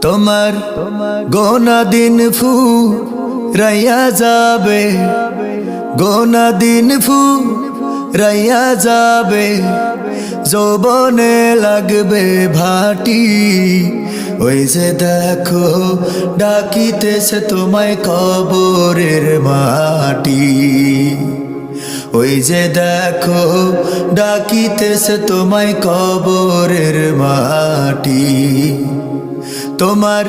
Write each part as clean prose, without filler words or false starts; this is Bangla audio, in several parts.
তোমার গোনা দিন ফুরাইয়া যাবে, গোনা দিন ফুরাইয়া যাবে, যৌবনে লাগবে ভাটি। ওই যে দেখো ডাকিতেছে তোমায় কবরের মাটি। ওই যে দেখো ডাকিতেছে তোমায় কবরের মাটি। তোমার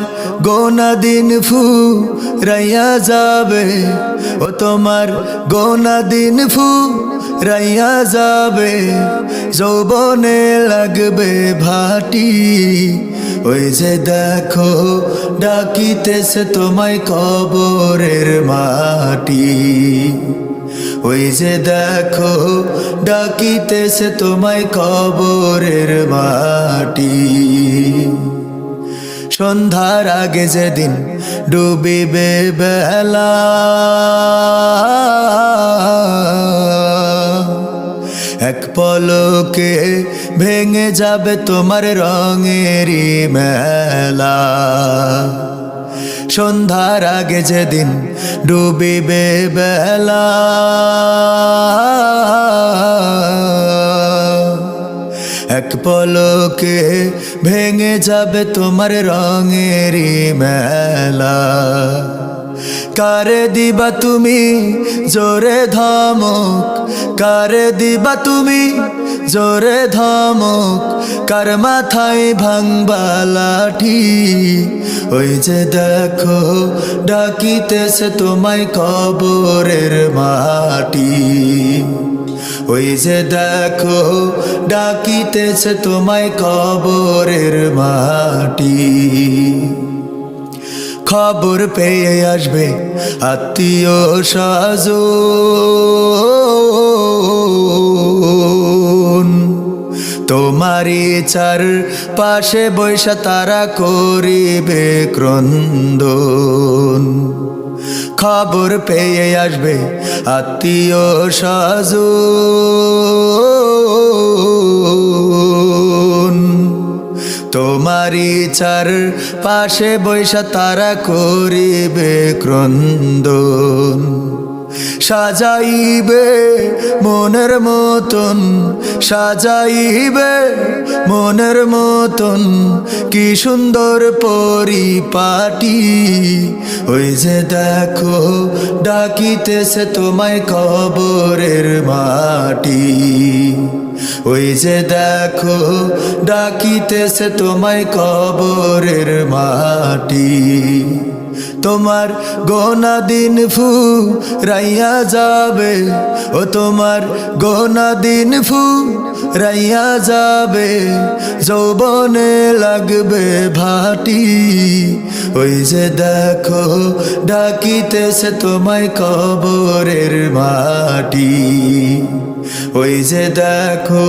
গোনা দিন ফুরাইয়া যাবে, ও তোমার গোনা দিন ফুরাইয়া যাবে, যৌবনে লাগবে ভাটি। ওই যে দেখো ডাকিতেছে তোমায় কবরের মাটি। ওই যে দেখো ডাকিতেছে তোমায় কবরের মাটি। সন্ধ্যার আগে যেদিন ডুবিবে বেলা, এক পলকে ভেঙে যাবে তোমার রঙেরই মেলা। সন্ধ্যার আগে যেদিন ডুবিবে বেলা, এক পলকে ভেঙে যাবে তোমার রঙেরই মেলা। কারে দিবা তুমি জোরে ধমক, কারে দিবা তুমি জোরে ধমক, কার মাথায় ভাঙবা লাঠি। ওই যে দেখো ডাকিতেছে তোমায় কবরের মাটি। ওই যে দেখো ডাকিতেছে তোমায় কবরের মাটি। খবর পেয়ে আসবে আত্মীয় স্বজন, তোমারই চার পাশে বৈশা তারা করিবে ক্রন্দন। খবর পেয়ে আসবে আত্মীয় স্বজন, তোমারই চার পাশে বৈশা তারা করিবে ক্রন্দন। সাজাইবে মনের মতন, সাজাইবে মনের মতন, কি সুন্দর পরিপাটি। ওই যে দেখো ডাকিতেছে তোমায় কবরের মাটি। ওই যে দেখো ডাকিতেছে তোমায় কবরের মাটি। তোমার গোনা দিন ফুরাইয়া যাবে, ও তোমার গোনা দিন ফুরাইয়া যাবে, যৌবনে লাগবে ভাটি। ওই যে দেখো ডাকিতেছে তোমায় কবরের মাটি। ওই যে দেখো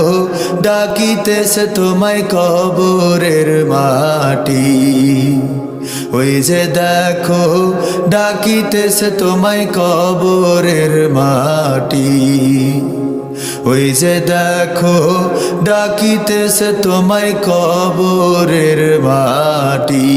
ডাকিতেছে তোমায় কবরের মাটি। ওই যে দেখো ডাকিতেছে তোমায় কবরের মাটি। ওই যে দেখো ডাকিতেছে তোমায় কবরের মাটি।